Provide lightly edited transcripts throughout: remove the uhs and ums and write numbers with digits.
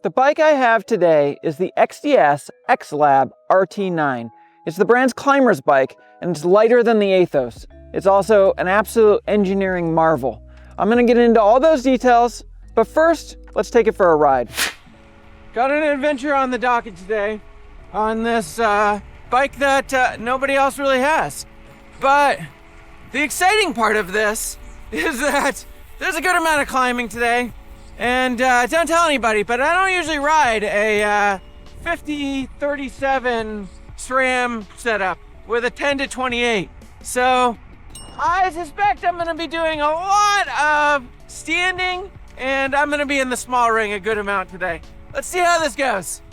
The bike I have today is the XDS X-Lab RT9. It's the brand's climber's bike, and it's lighter than the Aethos. It's also an absolute engineering marvel. I'm gonna get into all those details, but first, let's take it for a ride. Got an adventure on the docket today on this bike that nobody else really has. But the exciting part of this is that there's a good amount of climbing today. And don't tell anybody, but I don't usually ride a 50-37 SRAM setup with a 10-28. So I suspect I'm gonna be doing a lot of standing, and I'm gonna be in the small ring a good amount today. Let's see how this goes.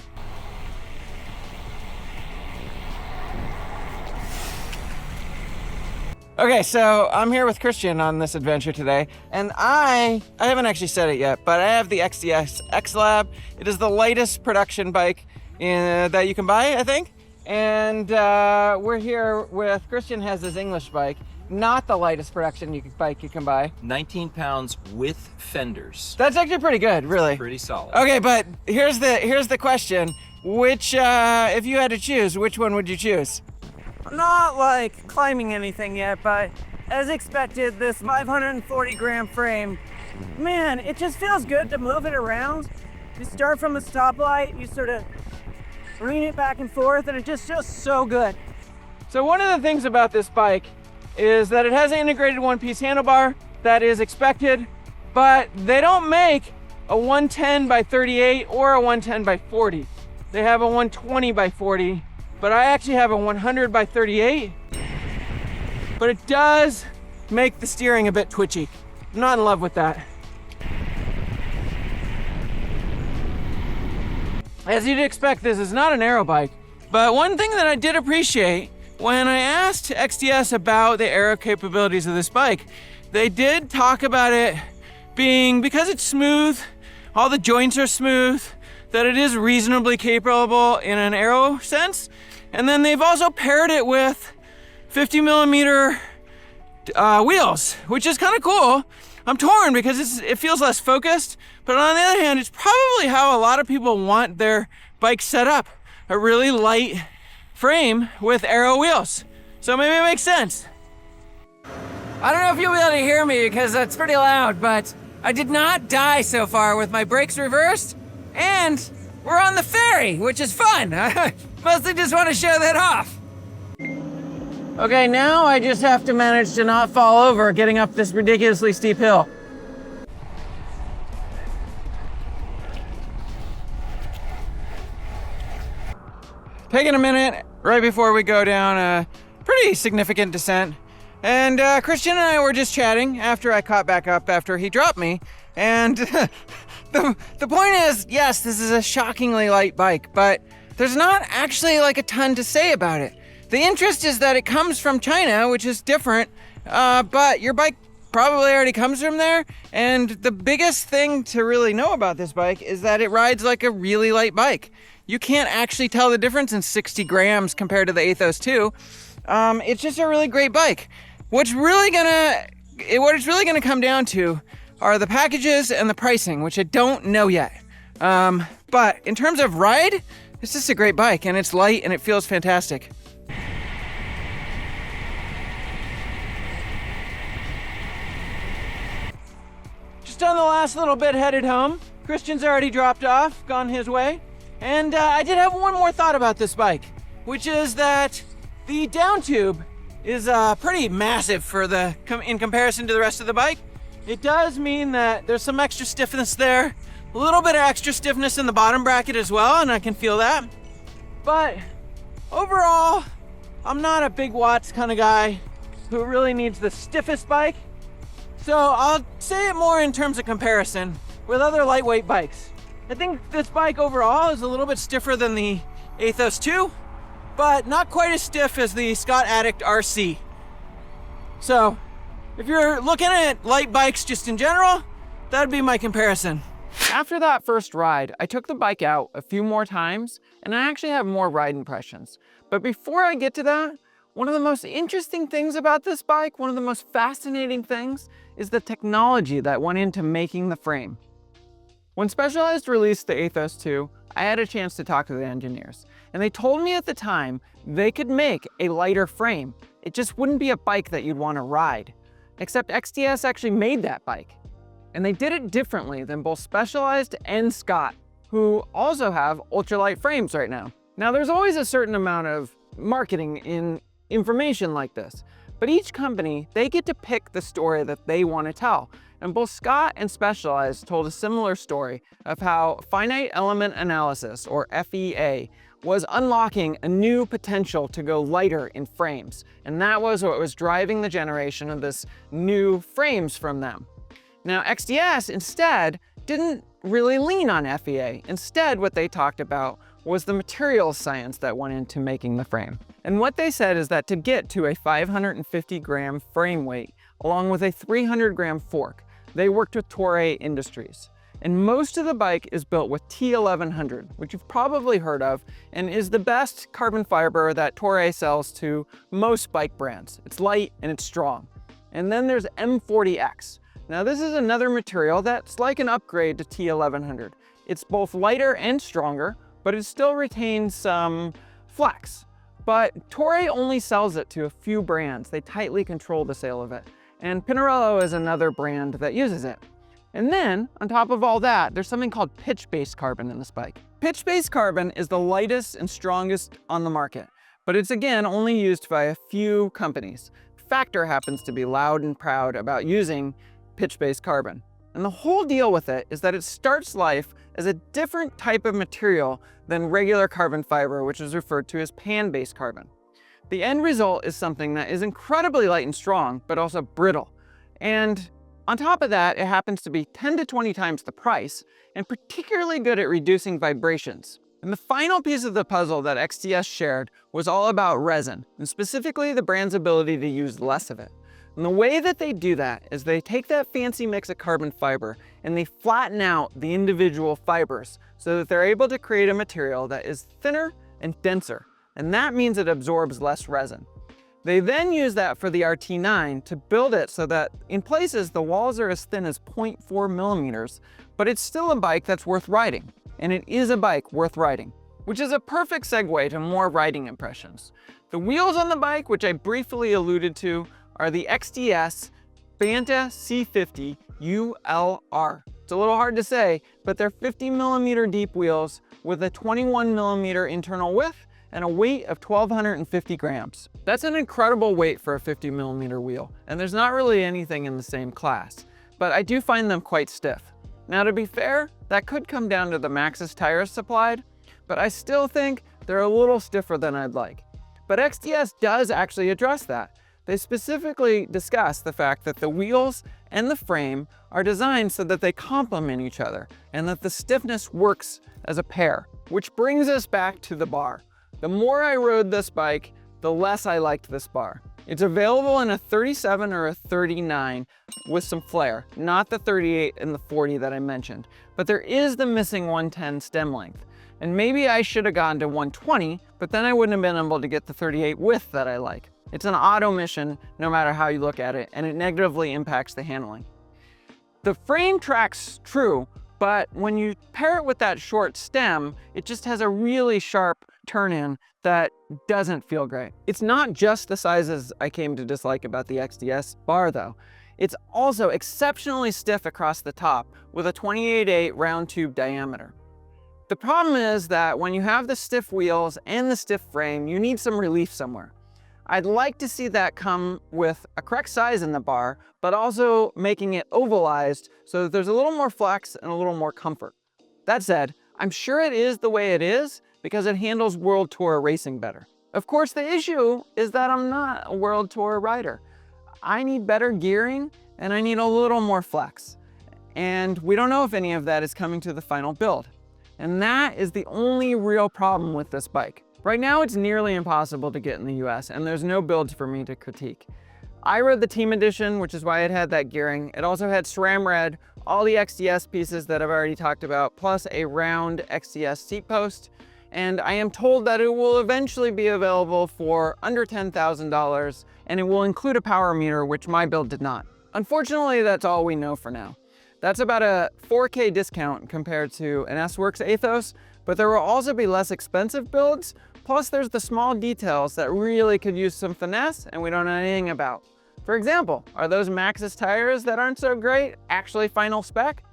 Okay, so I'm here with Christian on this adventure today, and I haven't actually said it yet, but I have the XDS X-Lab. It is the lightest production bike that you can buy, I think. And we're here with, Christian has his English bike, not the lightest production bike you can buy. 19 pounds with fenders. That's actually pretty good, really. Pretty solid. Okay, but here's the question. Which, if you had to choose, which one would you choose? I'm not like climbing anything yet, but as expected, this 540 gram frame, man, it just feels good to move it around. You start from a stoplight, you sort of lean it back and forth, and it just feels so good. So one of the things about this bike is that it has an integrated one-piece handlebar. That is expected, but they don't make a 110 by 38 or a 110 by 40. They have a 120 by 40. But I actually have a 100 by 38, but it does make the steering a bit twitchy. I'm not in love with that. As you'd expect, this is not an aero bike, but one thing that I did appreciate when I asked XDS about the aero capabilities of this bike, they did talk about it being, because it's smooth, all the joints are smooth, that it is reasonably capable in an aero sense. And then they've also paired it with 50 millimeter wheels, which is kind of cool. I'm torn because it feels less focused, but on the other hand, it's probably how a lot of people want their bike set up. A really light frame with aero wheels. So maybe it makes sense. I don't know if you'll be able to hear me because that's pretty loud, but I did not die so far with my brakes reversed, and we're on the ferry, which is fun. I mostly just want to show that off. Okay, now I just have to manage to not fall over getting up this ridiculously steep hill. Taking a minute right before we go down a pretty significant descent. And Christian and I were just chatting after I caught back up after he dropped me. And the point is, yes, this is a shockingly light bike, but there's not actually like a ton to say about it. The interest is that it comes from China, which is different, but your bike probably already comes from there. And the biggest thing to really know about this bike is that it rides like a really light bike. You can't actually tell the difference in 60 grams compared to the Aethos 2. It's just a really great bike. What it's really gonna come down to are the packages and the pricing, which I don't know yet. But in terms of ride, it's just a great bike, and it's light and it feels fantastic. Just on the last little bit headed home. Christian's already dropped off, gone his way. And I did have one more thought about this bike, which is that the down tube is pretty massive in comparison to the rest of the bike. It does mean that there's some extra stiffness there, a little bit of extra stiffness in the bottom bracket as well, and I can feel that. But overall, I'm not a big watts kind of guy who really needs the stiffest bike. So I'll say it more in terms of comparison with other lightweight bikes. I think this bike overall is a little bit stiffer than the Aethos 2, but not quite as stiff as the Scott Addict RC. So if you're looking at light bikes just in general, that'd be my comparison. After that first ride, I took the bike out a few more times, and I actually have more ride impressions. But before I get to that, one of the most interesting things about this bike, one of the most fascinating things, is the technology that went into making the frame. When Specialized released the Aethos 2, I had a chance to talk to the engineers, and they told me at the time they could make a lighter frame. It just wouldn't be a bike that you'd want to ride. Except XDS actually made that bike. And they did it differently than both Specialized and Scott, who also have ultralight frames right now. Now, there's always a certain amount of marketing in information like this, but each company, they get to pick the story that they want to tell. And both Scott and Specialized told a similar story of how finite element analysis, or FEA, was unlocking a new potential to go lighter in frames. And that was what was driving the generation of this new frames from them. Now, XDS instead didn't really lean on FEA. Instead, what they talked about was the materials science that went into making the frame. And what they said is that to get to a 550-gram frame weight, along with a 300-gram fork, they worked with Toray Industries. And most of the bike is built with T1100, which you've probably heard of, and is the best carbon fiber that Toray sells to most bike brands. It's light and it's strong. And then there's M40X. Now this is another material that's like an upgrade to T1100. It's both lighter and stronger, but it still retains some flex. But Toray only sells it to a few brands. They tightly control the sale of it. And Pinarello is another brand that uses it. And then, on top of all that, there's something called pitch-based carbon in this bike. Pitch-based carbon is the lightest and strongest on the market, but it's again only used by a few companies. Factor happens to be loud and proud about using pitch-based carbon. And the whole deal with it is that it starts life as a different type of material than regular carbon fiber, which is referred to as pan-based carbon. The end result is something that is incredibly light and strong, but also brittle. And on top of that, it happens to be 10 to 20 times the price, and particularly good at reducing vibrations. And the final piece of the puzzle that XDS shared was all about resin, and specifically the brand's ability to use less of it. And the way that they do that is they take that fancy mix of carbon fiber and they flatten out the individual fibers so that they're able to create a material that is thinner and denser. And that means it absorbs less resin. They then use that for the RT9 to build it so that in places the walls are as thin as 0.4 millimeters, but it's still a bike that's worth riding. And it is a bike worth riding, which is a perfect segue to more riding impressions. The wheels on the bike, which I briefly alluded to, are the XDS Banta C50 ULR. It's a little hard to say, but they're 50 millimeter deep wheels with a 21 millimeter internal width and a weight of 1,250 grams. That's an incredible weight for a 50 millimeter wheel, and there's not really anything in the same class, but I do find them quite stiff. Now, to be fair, that could come down to the Maxxis tires supplied, but I still think they're a little stiffer than I'd like. But XDS does actually address that. They specifically discuss the fact that the wheels and the frame are designed so that they complement each other and that the stiffness works as a pair, which brings us back to the bar. The more I rode this bike, the less I liked this bar. It's available in a 37 or a 39 with some flare, not the 38 and the 40 that I mentioned, but there is the missing 110 stem length. And maybe I should have gone to 120, but then I wouldn't have been able to get the 38 width that I like. It's an odd omission no matter how you look at it, and it negatively impacts the handling. The frame tracks true, but when you pair it with that short stem, it just has a really sharp turn-in that doesn't feel great. It's not just the sizes I came to dislike about the XDS bar though. It's also exceptionally stiff across the top with a 28/8 round tube diameter. The problem is that when you have the stiff wheels and the stiff frame, you need some relief somewhere. I'd like to see that come with a correct size in the bar, but also making it ovalized so that there's a little more flex and a little more comfort. That said, I'm sure it is the way it is because it handles World Tour racing better. Of course, the issue is that I'm not a World Tour rider. I need better gearing and I need a little more flex. And we don't know if any of that is coming to the final build. And that is the only real problem with this bike. Right now, it's nearly impossible to get in the US, and there's no builds for me to critique. I rode the Team Edition, which is why it had that gearing. It also had SRAM Red, all the XDS pieces that I've already talked about, plus a round XDS seat post. And I am told that it will eventually be available for under $10,000, and it will include a power meter, which my build did not. Unfortunately, that's all we know for now. That's about a 4K discount compared to an S-Works Aethos, but there will also be less expensive builds. Plus there's the small details that really could use some finesse and we don't know anything about. For example, are those Maxxis tires that aren't so great actually final spec?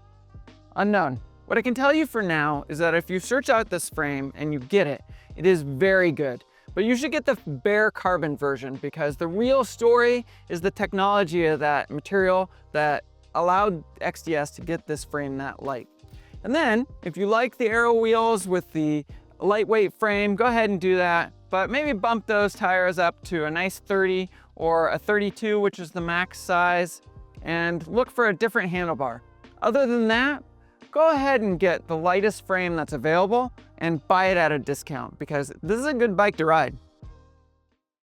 Unknown. What I can tell you for now is that if you search out this frame and you get it, it is very good. But you should get the bare carbon version because the real story is the technology of that material that allowed XDS to get this frame that light. And then, if you like the aero wheels with the lightweight frame, go ahead and do that. But maybe bump those tires up to a nice 30 or a 32, which is the max size, and look for a different handlebar. Other than that, go ahead and get the lightest frame that's available and buy it at a discount because this is a good bike to ride.